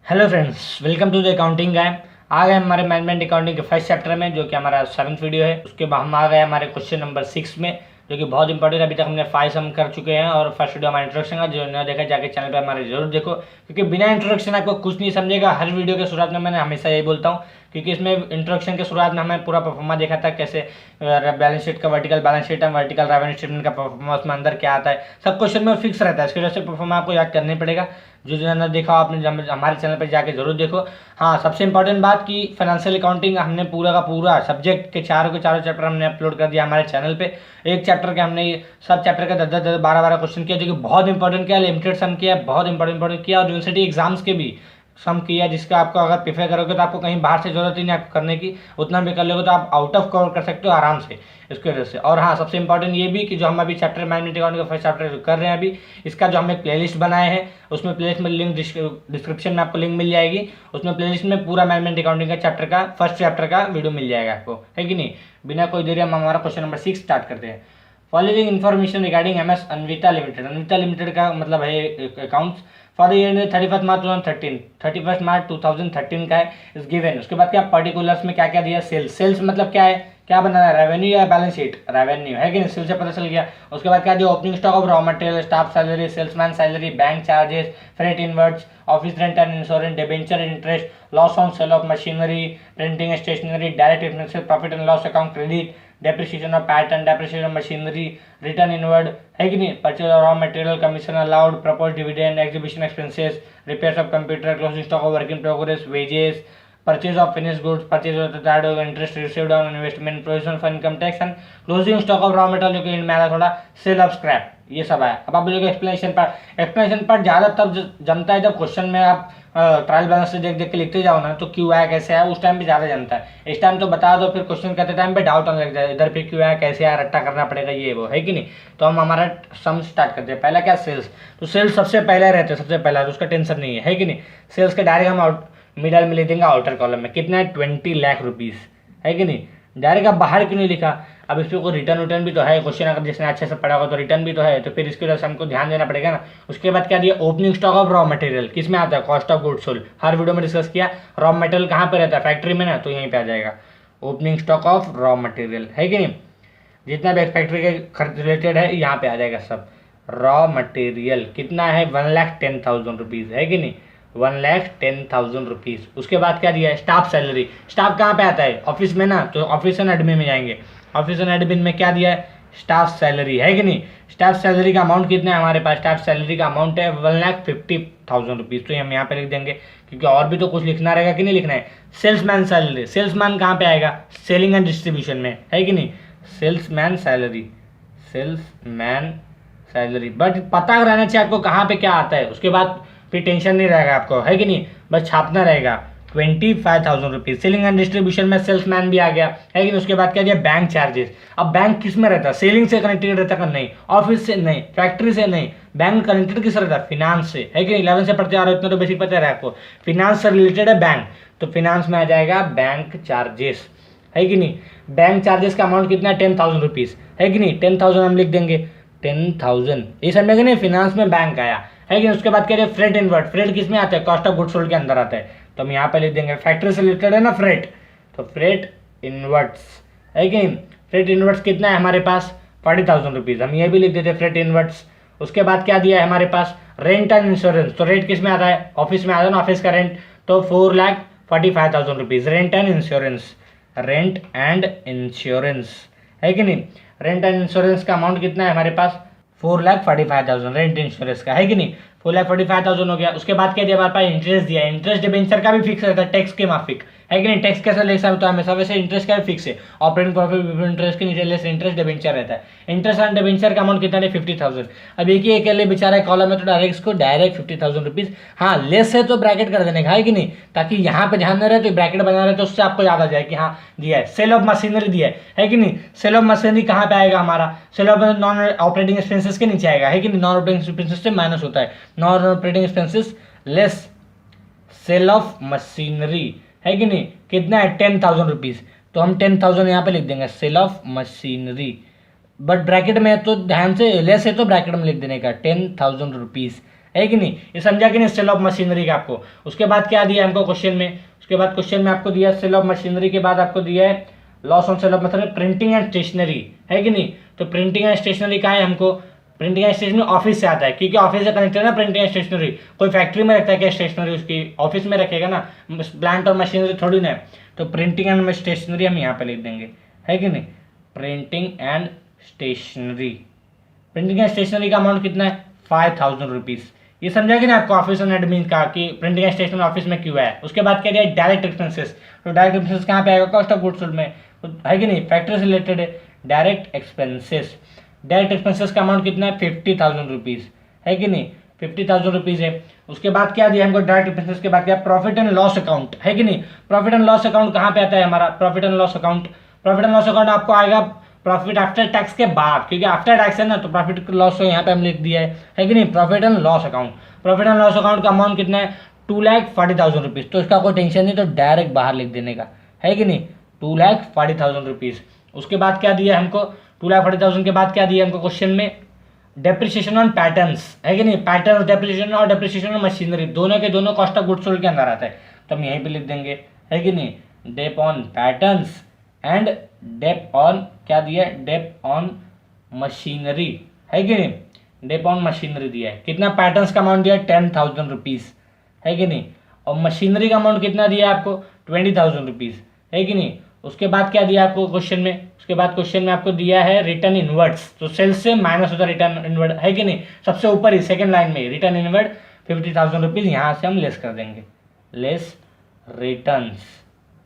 Hello friends, welcome to the accounting guide. आ गए हमारे मैनेजमेंट अकाउंटिंग के फर्स्ट चैप्टर में, जो कि हमारा 7th वीडियो है। उसके बाद हम आ गए हमारे क्वेश्चन नंबर 6 में, जो कि बहुत इंपॉर्टेंट। अभी तक हमने 5 सम कर चुके हैं और फर्स्ट वीडियो हमारा इंट्रोडक्शन का, जो न देखा जाके चैनल पे हमारे जरूर देखो, क्योंकि बिना इंट्रोडक्शन आपको कुछ नहीं समझेगा। हर वीडियो के शुरुआत में मैंने हमेशा यही बोलता हूँ, क्योंकि इसमें इंट्रोडक्शन के शुरुआत में हमें पूरा परफॉर्मा देखा था, कैसे बैलेंस शीट का वर्टिकल बैलेंस शीट है, वर्टिकल रेवेन्यू स्टेटमेंट का परफॉर्मा उसमें अंदर क्या आता है, सब क्वेश्चन में फिक्स रहता है। इसकी वजह से परफॉर्मा आपको याद करना ही पड़ेगा। जो ना देखा आपने हमारे चैनल पर जाके जरूर देखो। हाँ, सबसे इंपॉर्टेंट बात कि फाइनेंशियल अकाउंटिंग हमने पूरा का पूरा सब्जेक्ट के चारों चैप्टर हमने अपलोड कर दिया हमारे चैनल पे। एक चैप्टर के हमने सब चैप्टर का 10-10, 12-12 क्वेश्चन किया, जो कि बहुत इंपॉर्टेंट किया। लिमिटेड सम किया, बहुत इंपॉर्टेंट किया, और यूनिवर्सिटी एग्जाम्स के भी सम किया, जिसका आपको अगर प्रिफर करोगे तो आपको कहीं बाहर से जरूरत ही नहीं आपको करने की। उतना भी कर लोगे तो आप आउट ऑफ कवर कर सकते हो आराम से इसकी वजह से। और हाँ, सबसे इंपॉर्टेंट ये भी कि जो हम अभी चैप्टर मैनेजमेंट अकाउंटिंग का फर्स्ट चैप्टर कर रहे हैं अभी, इसका जो हम एक प्लेलिस्ट बनाए हैं, उसमें प्लेलिस्ट में लिंक डिस्क्रिप्शन में आपको लिंक मिल जाएगी। उसमें प्लेलिस्ट में पूरा मैनेजमेंट अकाउंटिंग का चैप्टर का फर्स्ट चैप्टर का वीडियो मिल जाएगा आपको, है कि नहीं। बिना कोई देरी हम हमारा क्वेश्चन नंबर 6 स्टार्ट करते हैं। Following information regarding MS Anvita limited. Anvita limited का मतलब है अकाउंट्स फॉर द ईयर 31 मार्च 2013, 31 मार्च 2013 का है, इज गिवन। उसके बाद क्या पर्टिकुलर्स में क्या क्या दिया। सेल्स मतलब क्या है, क्या बनाना है, रेवेन्यू या बैलेंस शीट, रेवेन्यू है कि नहीं, सेल्स से पता चल गया। उसके बाद क्या दिया, opening stock of raw material, staff salary, salesman salary, bank charges, freight inwards, office rent and insurance, debenture interest, loss on sale of machinery, printing stationery, direct expenses, profit and loss account, credit, depreciation of pattern, depreciation of machinery, return inward, है कि नहीं, purchase of raw material, commission allowed, propose dividend, exhibition expenses, repairs of computer, closing stock of work in progress, wages, purchase of finish goods, purchase of the interest received on investment, provision for income tax and closing stock of raw material, जो कि इनमें आ रहा थोड़ा cell of scrap, ये सब है। अब आप बोलोगे एक्सप्लेनेशन पार्ट ज़्यादा तब जमता है जब क्वेश्चन में आप ट्रायल बैलेंस से देख देख के लिखते जाओ ना, तो क्यों आया कैसे आया उस टाइम पे ज़्यादा जमता है। इस टाइम तो बता दो, फिर क्वेश्चन करते टाइम पे डाउट आने लग जाए, इधर फिर क्यों आया कैसे आया, रट्टा करना पड़ेगा, ये वो, है कि नहीं। तो हम हमारा सम स्टार्ट करते हैं। पहला क्या, सेल्स। तो सेल्स सबसे पहले रहते हैं, सबसे पहला, तो उसका टेंशन नहीं है कि नहीं। सेल्स के डायरेक्ट हम मिडल में लिख देंगे आउटर कॉलम में, कितना है, 20 लाख रुपीज़, है कि नहीं। डायरेक्ट आप बाहर क्यों नहीं लिखा। अब इस पर कोई रिटर्न भी तो है क्वेश्चन, अगर जिसने अच्छे से पढ़ा होगा तो रिटर्न भी तो है, तो फिर इसकी वजह से हमको ध्यान देना पड़ेगा ना। उसके बाद क्या दिया, opening stock of raw material, किस में आता है, cost of goods sold, her video में डिस्कस किया। रॉ मटेरियल कहाँ पे रहता है, फैक्ट्री में ना, तो यहीं पे आ जाएगा opening stock of raw material, है कि नहीं। जितना भी फैक्ट्री के खर्च रिलेटेड है यहाँ पे आ जाएगा सब। रॉ मटेरियल कितना है, 1,10,000 रुपीज़, है कि नहीं, 1,10,000 रुपीज़। उसके बाद क्या दिया है, स्टाफ सैलरी। स्टाफ कहाँ पे आता है, ऑफिस में ना, तो ऑफिस एंड एडमिन में जाएंगे। ऑफिस एंड एडमिन में क्या दिया है, स्टाफ सैलरी, है कि नहीं। स्टाफ सैलरी का अमाउंट कितना है हमारे पास, स्टाफ सैलरी का अमाउंट है 1,50,000 रुपीज़। तो हम यहाँ पे लिख देंगे, क्योंकि और भी तो कुछ लिखना रहेगा कि नहीं लिखना है। सेल्समैन सैलरी, सेल्समैन कहाँ पे आएगा, सेलिंग एंड डिस्ट्रीब्यूशन में, है कि नहीं, salesman salary, salesman salary. But पता रहना चाहिए आपको कहाँ पे क्या आता है। उसके बाद फिर टेंशन नहीं रहेगा आपको, है कि नहीं, बस छापना रहेगा। 25,000 रुपीज़। सेलिंग एंड डिस्ट्रीब्यूशन में सेल्समैन भी आ गया, है कि नहीं। उसके बाद क्या दिया, बैंक चार्जेस। अब बैंक किस में रहता है, सेलिंग से कनेक्टेड रहता है नहीं, ऑफिस से नहीं, फैक्ट्री से नहीं, बैंक कनेक्टेड किस रहता है, फिनांस से, है कि नहीं। 11 से पढ़ते आ रहे हो, इतना तो बेसिक पता है आपको, फिनांस से रिलेटेड है बैंक, तो फिनांस में आ जाएगा बैंक चार्जेस, है कि नहीं। बैंक चार्जेस का अमाउंट कितना है, 10,000 रुपीज़, है कि नहीं। 10,000 हम लिख देंगे, 10,000, ये समझ में नहीं, फिनांस में बैंक आया, है कि। उसके बाद क्या है, फ्रेट इनवर्ट। फ्रेट किस में आता है, कॉस्ट ऑफ गुड्स सोल्ड के अंदर आता है, तो हम यहाँ पे लिख देंगे, फैक्ट्री से रिलेटेड है ना फ्रेट, तो फ्रेट इनवर्ट्स, है कि नहीं। फ्रेट इनवर्ट्स कितना है हमारे पास, 40,000 रुपीज़, हम ये भी लिख देते फ्रेट इनवर्ट्स। उसके बाद क्या दिया है हमारे पास, रेंट एंड इंश्योरेंस। तो रेंट किस में आता है, ऑफिस में आता है ना, ऑफिस का रेंट, तो 4,45,000 rupees, rent and insurance, rent and insurance, है कि नहीं। रेंट एंड इंश्योरेंस का अमाउंट कितना है हमारे पास, 4,45,000 रेंट इंश्योरेंस का, है कि नहीं। 4,45,000 हो गया। उसके बाद क्या दिया हमारे पास, इंटरेस्ट दिया। इंटरेस्ट डिबेंचर का भी फिक्स रहता है, टैक्स के माफिक, है कि नहीं। टैक्स कैसे ले सकते हो हमेशा, वैसे इंटरेस्ट का भी फिक्स है। ऑपरेटिंग प्रॉफिट इंटरेस्ट के नीचे लेस इंटरेस्ट डिबेंचर रहता है। इंटरेस्ट एंड डिबेंचर का अमाउंट कितना है, 50,000। अब एक ही अकेले बेचारा कॉलम है, तो डायरेक्ट इसको डायरेक्ट 50,000 रुपीज़। हाँ, लेस है तो ब्रैकेट कर देने का, है कि नहीं, ताकि यहाँ पे ध्यान न रहे, तो ब्रैकेट बना रहे तो उससे आपको याद आ जाए कि हाँ दिया है। सेल ऑफ मशीनरी दिया है कि नहीं। सेल ऑफ मशीनरी कहाँ पे आएगा हमारा, sale of non operating expenses के नीचे आएगा, है कि नहीं। नॉन ऑपरेटिंग एक्सपेंसेस से माइनस होता है, non operating expenses less sale of machinery, है कि नहीं। कितना है, 10,000 रुपीज़, तो हम 10,000 यहाँ पे लिख देंगे, sale of machinery. But bracket में है तो ध्यान से, लेस है तो ब्रैकेट में लिख देने का, 10,000 रुपीज़, है कि नहीं, ये समझा कि नहीं सेल ऑफ मशीनरी का आपको। उसके बाद क्या दिया हमको क्वेश्चन में, उसके बाद क्वेश्चन में आपको दिया सेल ऑफ मशीनरी के बाद आपको दिया है loss on sale of machinery printing and stationery, है कि नहीं। तो प्रिंटिंग एंड स्टेशनरी का है हमको, प्रिंटिंग एंड स्टेशनरी ऑफिस से आता है, क्योंकि ऑफिस से कनेक्टेड है ना प्रिंटिंग एंड स्टेशनरी। कोई फैक्ट्री में रखता है क्या स्टेशनरी, उसकी ऑफिस में रखेगा ना, प्लांट और मशीनरी थोड़ी ना। तो प्रिंटिंग एंड स्टेशनरी हम यहाँ पे लिख देंगे, है कि नहीं, printing and stationery. Printing and stationery का अमाउंट कितना है 5000 रुपीज़। ये समझा कि ना आपको ऑफिस एंड एडमिन का कि प्रिंटिंग एंड स्टेशनरी ऑफिस में क्यों है। उसके बाद क्या दिया डायरेक्ट एक्सपेंसेस, तो डायरेक्ट एक्सपेंसेस कहाँ पे आएगा, कॉस्ट ऑफ गुड्स सोल्ड में, है कि नहीं, फैक्ट्री से रिलेटेड है। डायरेक्ट एक्सपेंसेस, डायरेक्ट एक्सपेंसेस का अमाउंट कितना है 50,000 रुपीज़, है कि नहीं, 50,000 रुपीज़ है। उसके बाद क्या दिया हमको डायरेक्ट एक्सपेंसेस के बाद क्या प्रॉफिट एंड लॉस अकाउंट, है कि नहीं। प्रॉफिट एंड लॉस अकाउंट कहाँ पे आता है हमारा, profit and loss account. Profit and loss account आपको आएगा प्रॉफिट आफ्टर टैक्स के बाद, क्योंकि आफ्टर टैक्स है ना, तो प्रॉफिट लॉस तो यहाँ पे हम लिख दिया है कि नहीं। Profit and loss account, profit and loss account का अमाउंट कितना है 2,40,000 रुपीज़। तो इसका कोई टेंशन नहीं, तो डायरेक्ट बाहर लिख देने का, है कि नहीं, 2,40,000 रुपीज़। उसके बाद क्या दिया हमको 2,40,000 के बाद क्या दिया हमको क्वेश्चन में डेप्रिसिएशन ऑन पैटर्न्स, है कि नहीं। पैटर्न डेप्रिसिएशन और डेप्रिसिएशन ऑन मशीनरी दोनों के दोनों कॉस्ट ऑफ गुड्स सोल्ड के अंदर आता है, तो हम यहीं पे लिख देंगे, है कि नहीं, dep on patterns and dep on क्या दिया है, डेप ऑन मशीनरी, है कि नहीं, डेप ऑन मशीनरी दिया है। कितना पैटर्न्स का अमाउंट दिया है 10,000 रुपीज़, है कि नहीं। और मशीनरी का अमाउंट कितना दिया है आपको 20,000 रुपीज़, है कि नहीं। उसके बाद क्या दिया आपको क्वेश्चन में, उसके बाद क्वेश्चन में आपको दिया है रिटर्न इनवर्ड्स, तो सेल्स से माइनस होता है रिटर्न इनवर्ड, है कि नहीं, सबसे ऊपर ही सेकंड लाइन में रिटर्न इनवर्ड 50,000 रुपीज़, यहाँ से हम लेस कर देंगे, लेस रिटर्न्स,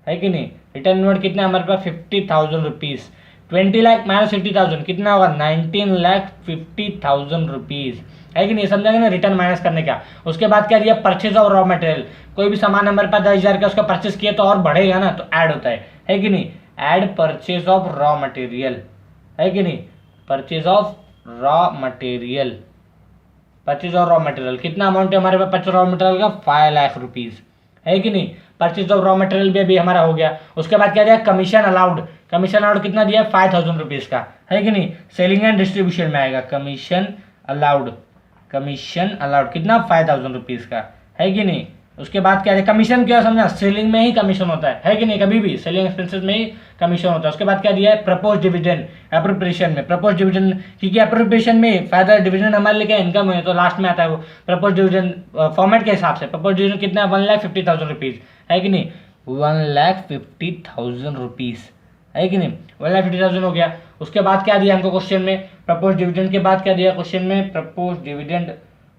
है कि नहीं। रिटर्न इनवर्ड कितना हमारे पास 50,000 रुपीज़, 20 लाख माइनस 50,000 कितना होगा 19,50,000 रुपीज़, है कि नहीं, समझेंगे ना रिटर्न माइनस करने का। उसके बाद क्या दिया परचेज ऑफ रॉ मटेरियल, कोई भी सामान हमारे पास 10,000 का उसका परचेज किया तो और बढ़ेगा ना, तो ऐड होता है कि नहीं, add purchase of raw material, है कि नहीं, purchase of raw material, purchase of raw material कितना अमाउंट है हमारे पास परचेज रॉ मटेरियल का 5 लाख रुपीज़, है कि नहीं। परचेज ऑफ रॉ मटेरियल भी अभी हमारा हो गया। उसके बाद क्या दिया कमीशन अलाउड, कमीशन अलाउड कितना दिया 5,000 रुपीज़ का, है कि नहीं, सेलिंग एंड डिस्ट्रीब्यूशन में आएगा कमीशन अलाउड, कमीशन अलाउड कितना 5,000 रुपीज़ का, है कि नहीं। उसके बाद क्या है कमीशन, क्या समझा सेलिंग में ही कमीशन होता है कि नहीं, कभी भी सेलिंग एक्सपेंसेस में ही कमीशन होता है। उसके बाद क्या दिया है प्रपोज डिविडेंड अप्रोप्रिएशन में, प्रपोज डिविडेंड क्योंकि अप्रोप्रिएशन में फायदा डिविडेंड हमारे लिए क्या इनकम है, तो लास्ट में आता है वो प्रपोज डिविडेंड फॉर्मेट के हिसाब से। प्रपोज डिविडेंड कितना 1,50,000 रुपीज़, है कि नहीं, 1,50,000 रुपीज़, है कि नहीं, 1,50,000 हो गया। उसके बाद क्या दिया हमको क्वेश्चन में प्रपोज डिविडेंड के बाद क्या दिया क्वेश्चन में प्रपोज डिविडेंड।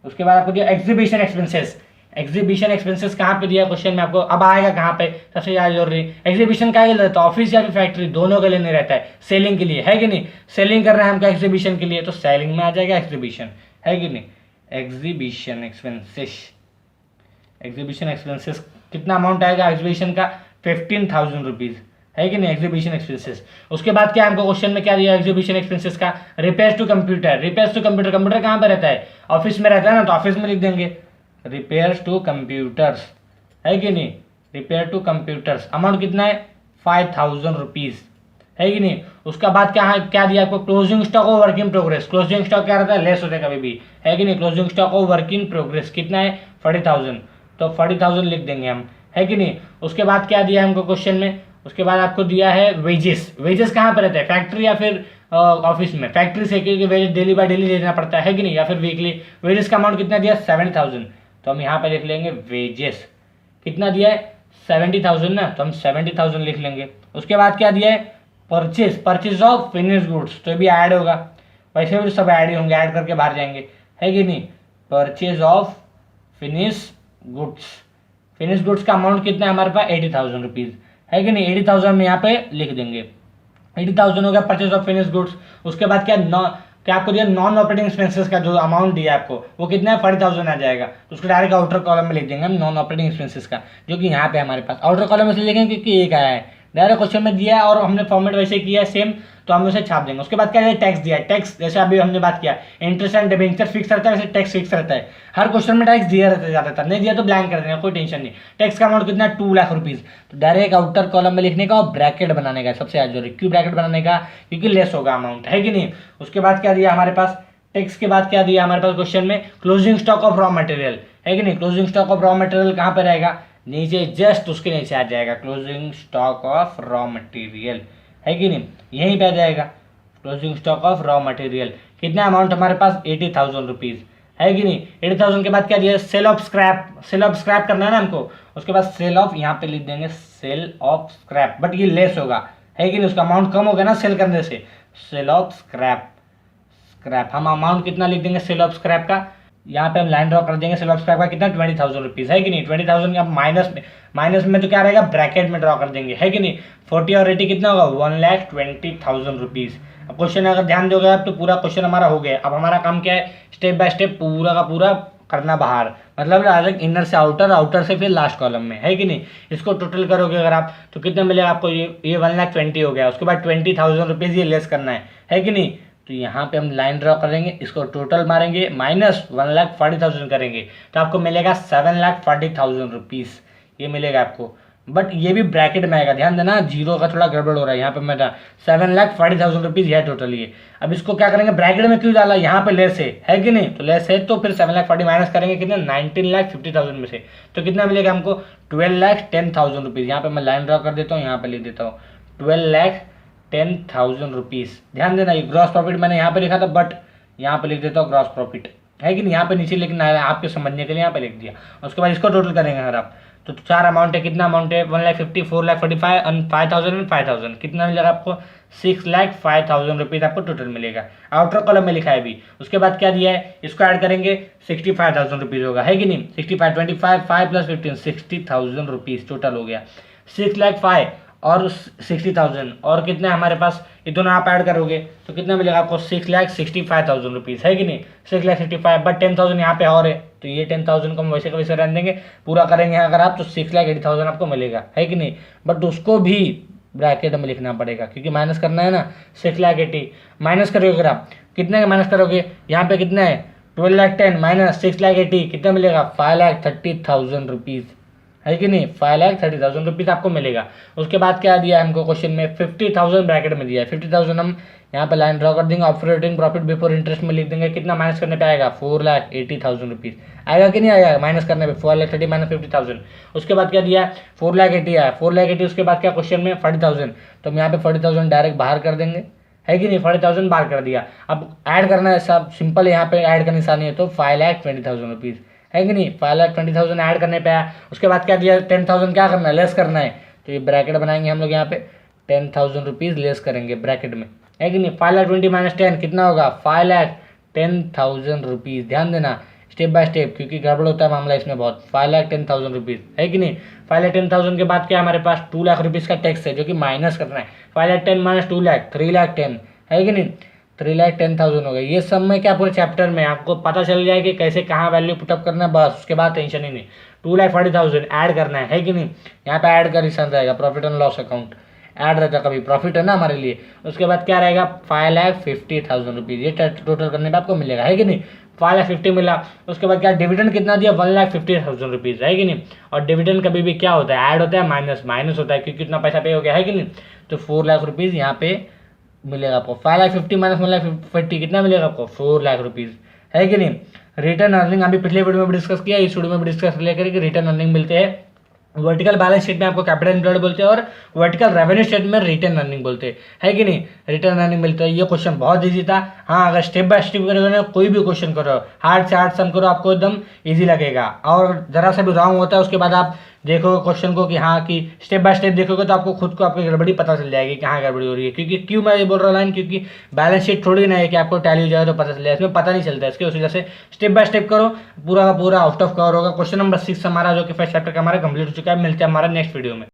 उसके बाद आपको दिया एग्जीबिशन एक्सपेंसेस, एग्जीबिशन एक्सपेंसेस कहाँ पे दिया क्वेश्चन में आपको, अब आएगा कहाँ पे, सबसे ज़्यादा जरूरी एग्जीबिशन का ही रहता है, ऑफिस या फिर फैक्ट्री दोनों के लिए नहीं रहता है, सेलिंग के लिए, है कि नहीं। सेलिंग कर रहे हैं हमको एग्जीबिशन के लिए, तो सेलिंग में आ जाएगा एग्जीबिशन, है कि नहीं, एग्जीबिशन एक्सपेंसेस। एग्जीबिशन एक्सपेंसेस कितना अमाउंट आएगा एग्जीबिशन का 15,000 रुपीज़, है कि नहीं, एग्जीबिशन एक्सपेंसेस। उसके बाद क्या हमको क्वेश्चन में क्या दिया एग्जीबिशन एक्सपेंसेस का repairs to computer, repairs to computer, computer कहाँ पे रहता है ऑफिस में रहता है ना, तो ऑफिस में लिख देंगे रिपेयर्स टू कंप्यूटर्स, है कि नहीं, रिपेयर टू कंप्यूटर्स अमाउंट कितना है 5,000 रुपीज़, है कि नहीं। उसका बाद क्या दिया आपको क्लोजिंग स्टॉक और work in progress, closing stock क्या रहता है लेस होता है कभी भी, है कि नहीं, क्लोजिंग स्टॉक और वर्क इन प्रोग्रेस कितना है 40,000, तो 40,000 लिख देंगे हम, है कि नहीं। उसके बाद क्या दिया हमको क्वेश्चन में, उसके बाद आपको दिया है वेजेस, वेजेस कहाँ पर रहता है फैक्ट्री या फिर ऑफिस में, फैक्ट्री से क्योंकि वेजेस डेली बाय डेली देना पड़ता है कि नहीं, या फिर वीकली। वेजेस का अमाउंट कितना दिया 70,000, तो हम यहाँ पे लिख लेंगे वेजेस कितना दिया है 70,000 ना, तो हम 70,000 लिख लेंगे। उसके बाद क्या दिया है purchase, purchase of finish goods, तो भी ऐड होगा, वैसे भी सब ऐड ही होंगे, ऐड करके बाहर जाएंगे, है कि नहीं। Purchase of finish goods, finish goods का अमाउंट कितना है हमारे पास 80,000 रुपीज़, है कि नहीं, 80,000 हम यहाँ पे लिख देंगे, 80,000 हो गया परचेज ऑफ फिनिश गुड्स। उसके बाद क्या आपको दिया नॉन ऑपरेटिंग एक्सपेंसेस का जो अमाउंट दिया आपको वो कितना है 40,000 आ जाएगा, तो उसको डायरेक्ट आउटर कॉलम में लिख देंगे हम नॉन ऑपरेटिंग एक्सपेंसेस का, जो कि यहाँ पे हमारे पास आउटर कॉलम में से लिखेंगे क्योंकि एक आया है, डायरेक्ट क्वेश्चन में दिया है और हमने फॉर्मेट वैसे किया है सेम, तो हम उसे छाप देंगे। उसके बाद क्या है टैक्स दिया है, टैक्स जैसे अभी हमने बात किया इंटरेस्ट एंड डिबेंचर फिक्स रहता है, वैसे टैक्स फिक्स रहता है, हर क्वेश्चन में टैक्स दिया रहता है ज़्यादातर, नहीं दिया तो ब्लैंक कर देना, कोई टेंशन नहीं। टैक्स का अमाउंट कितना 2 लाख रुपीज़, तो डायरेक्ट आउटर कॉलम में लिखने का और ब्रैकेट बनाने का सबसे ज़्यादा जरूरी, क्यों ब्रैकेट बनाने का क्योंकि लेस होगा अमाउंट, है कि नहीं। उसके बाद क्या दिया हमारे पास टेक्स्ट के बाद क्या दिया हमारे पास क्वेश्चन में, closing stock of raw material, है कि नहीं। Closing stock of raw material कहाँ पे रहेगा, नीचे जस्ट उसके नीचे आ जाएगा, closing stock of raw material, है कि नहीं, यहीं पे आ जाएगा closing stock of raw material. कितना अमाउंट हमारे पास 80,000 रुपीज़, है कि नहीं। 80,000 के बाद क्या दिया, sale of scrap, sale of scrap करना है ना हमको, उसके बाद सेल ऑफ, यहाँ पे लिख देंगे सेल ऑफ स्क्रैप, बट ये लेस होगा, है कि नहीं, उसका अमाउंट कम होगा ना सेल करने से, सेल ऑफ स्क्रैप, स्क्रैप हम अमाउंट कितना लिख देंगे सेल ऑफ स्क्रैप का, यहाँ पे हम लाइन ड्रॉ कर देंगे, सेल ऑफ स्क्रैप का कितना 20,000 रुपीज़, है कि नहीं। 20,000 आप माइनस में तो क्या रहेगा, ब्रैकेट में ड्रॉ कर देंगे, है कि नहीं। 40 और 80 कितना होगा, 1,20,000 रुपीज़। अब क्वेश्चन अगर ध्यान दोगे आप तो पूरा क्वेश्चन हमारा हो गया। अब हमारा काम क्या है, स्टेप बाय स्टेप पूरा का पूरा करना बाहर, मतलब डायरेक्ट इनर से आउटर, आउटर से फिर लास्ट कॉलम में, है कि नहीं। इसको टोटल करोगे अगर आप तो कितना मिलेगा आपको, ये 1,20,000 हो गया। उसके बाद 20,000 रुपीज़ ये लेस करना है कि नहीं। तो यहाँ पे हम लाइन ड्रॉ करेंगे, इसको टोटल मारेंगे, माइनस 1,40,000 करेंगे तो आपको मिलेगा 7,40,000 रुपीज़, ये मिलेगा आपको। बट ये भी ब्रैकेट में आएगा, ध्यान देना, जीरो का थोड़ा गड़बड़ हो रहा है यहाँ पे मेरा। 7,40,000 रुपीज़ है टोटल ये। अब इसको क्या करेंगे, ब्रैकेट में क्यों डाला, यहाँ पे लेस है कि नहीं, तो लेस है तो फिर 7,40,000 माइनस करेंगे कितना, 19,50,000 में से, तो कितना मिलेगा हमको 12,10,000 रुपीज़। यहाँ पे मैं लाइन ड्रॉ कर देता हूँ, यहाँ पे लिख देता हूँ 12,10,000 रुपीज़। ध्यान देना, ये ग्रॉस प्रॉफिट मैंने यहाँ पे लिखा था, बट यहाँ पे लिख देता हूँ ग्रॉस प्रॉफिट, है कि नहीं। यहाँ पे नीचे लिखना है आपके समझने के लिए, यहाँ पे लिख दिया। उसके बाद इसको टोटल करेंगे अगर आप तो चार अमाउंट है, कितना अमाउंट है, 1,50,000, 4,45,000 एंड 5,000 एंड 5,000, कितना मिलेगा आपको 6,05,000 रुपीज़ आपको टोटल मिलेगा। आउटर कॉलम में लिखा है अभी। उसके बाद क्या दिया है, इसको ऐड करेंगे 65,000 रुपीज़ होगा, है कि नहीं। 65, 25, 5 + 15, 60,000 रुपीज़ टोटल हो गया। 6,05,000 और 60,000 और कितना है हमारे पास, ये दोनों आप ऐड करोगे तो कितना मिलेगा आपको 6,65,000 रुपीज़, है कि नहीं। 6,65,000 बट 10,000 यहाँ पे और है, तो ये 10,000 को हम वैसे का वैसे रहने देंगे। पूरा करेंगे अगर आप तो 6,80,000 आपको मिलेगा, है कि नहीं। बट उसको भी ब्रैकेट में लिखना पड़ेगा क्योंकि माइनस करना है ना। 6,80,000 माइनस करोगे अगर आप, कितने का माइनस करोगे, यहाँ पे कितना है 12,10,000 माइनस 6,80,000, कितना मिलेगा 5,30,000 रुपीज़, है कि नहीं। 5,30,000 रुपीज़ आपको मिलेगा। उसके बाद क्या दिया है हमको क्वेश्चन में, 50,000 ब्रैकेट में दिया है। 50,000 हम यहाँ पे लाइन ड्रॉ कर देंगे, ऑपरेटिंग प्रॉफिट बिफोर इंटरेस्ट में लिख देंगे, कितना माइनस करने पे आएगा 4,80,000 रुपीज़ आएगा कि नहीं आएगा माइनस करने पे, 4,30,000 माइनस 50,000। उसके बाद क्या दिया है 4,80,000 आया, 4,80,000 उसके बाद क्या क्वेश्चन में 40,000, तो हम यहाँ पे 40,000 डायरेक्ट बाहर कर देंगे, है कि नहीं। 40,000 बाहर कर दिया। अब ऐड करना है, सब सिंपल है, यहाँ पे ऐड का निशानी है, तो 5,20,000 रुपीज़, है कि नहीं। 5,20,000 ऐड करने पे आया। उसके बाद क्या दिया 10,000 क्या करना है, लेस करना है, तो ये ब्रैकेट बनाएंगे हम लोग, यहाँ पे 10,000 रुपीज़ लेस करेंगे ब्रैकेट में, है कि नहीं। 5,20,000 माइनस 10 कितना होगा 5,10,000 रुपीज़। ध्यान देना स्टेप बाय स्टेप क्योंकि गड़बड़ होता है मामला इसमें बहुत। 5,10,000 रुपीज़, है कि नहीं। 5,10,000 के बाद क्या हमारे पास 2 लाख रुपीज़ का टैक्स है जो कि माइनस करना है। 5,10,000 माइनस 2 लाख 3,10,000, है कि नहीं। 3,10,000 हो गया। ये सब में क्या पूरे चैप्टर में आपको पता चल जाए कि कैसे कहाँ वैल्यू पुटअप करना है, बस उसके बाद टेंशन ही नहीं। 2,40,000 ऐड करना है कि नहीं। यहाँ पे ऐड का निशान रहेगा, profit and loss account add रहता है, कभी प्रॉफिट है ना हमारे लिए। उसके बाद क्या रहेगा 5,50,000 रुपीज़, ये टोटल करने पे आपको मिलेगा, है कि नहीं। 5,50,000 मिला। उसके बाद क्या डिविडेंड कितना दिया 1,50,000 रुपीज़, है कि नहीं। और डिविडेंड कभी भी क्या होता है, ऐड होता है माइनस होता है क्योंकि कितना पैसा पे हो गया, है कि नहीं। तो 4 लाख रुपीज़ यहाँ पे मिलेगा आपको। 5,50,000 माइनस 1,50,000 कितना मिलेगा आपको 4 लाख रुपीज़, है कि नहीं। रिटर्न अर्निंग अभी पिछले वीडियो में भी डिस्कस किया, इस वीडियो में भी डिस्कस लेकर कि रिटर्न अर्निंग मिलते हैं। वर्टिकल बैलेंस शीट में आपको कैपिटल एम्प्लॉयड बोलते हैं और वर्टिकल रेवेन्यू स्टेट में रिटर्न अर्निंग बोलते हैं, है कि नहीं। रिटर्न अर्निंग मिलता है। ये क्वेश्चन बहुत इजी था। हाँ, अगर स्टेप बाय स्टेप करोगे ना, कोई भी क्वेश्चन करो, हार्ड से हार्ड सम करो, आपको एकदम इजी लगेगा। और जरा सा भी रॉन्ग होता है उसके बाद आप देखोगे क्वेश्चन को कि हाँ कि स्टेप बाय स्टेप देखोगे तो आपको खुद को आपकी गड़बड़ी पता चल जाएगी कि हाँ गड़बड़ी हो रही है। क्योंकि क्यों मैं ये बोल रहा हूँ लाइन, क्योंकि बैलेंस शीट थोड़ी ना है कि आपको टैली हो जाए तो पता चल जाए, इसमें पता नहीं चलता है। इसकी वजह से स्टेप बाय स्टेप करो, पूरा का पूरा आउट ऑफ कवर होगा। क्वेश्चन नंबर 6 हमारा जो कि फर्स्ट चैप्टर का हमारा कंप्लीट हो चुका है। मिलते हैं हमारा नेक्स्ट वीडियो में।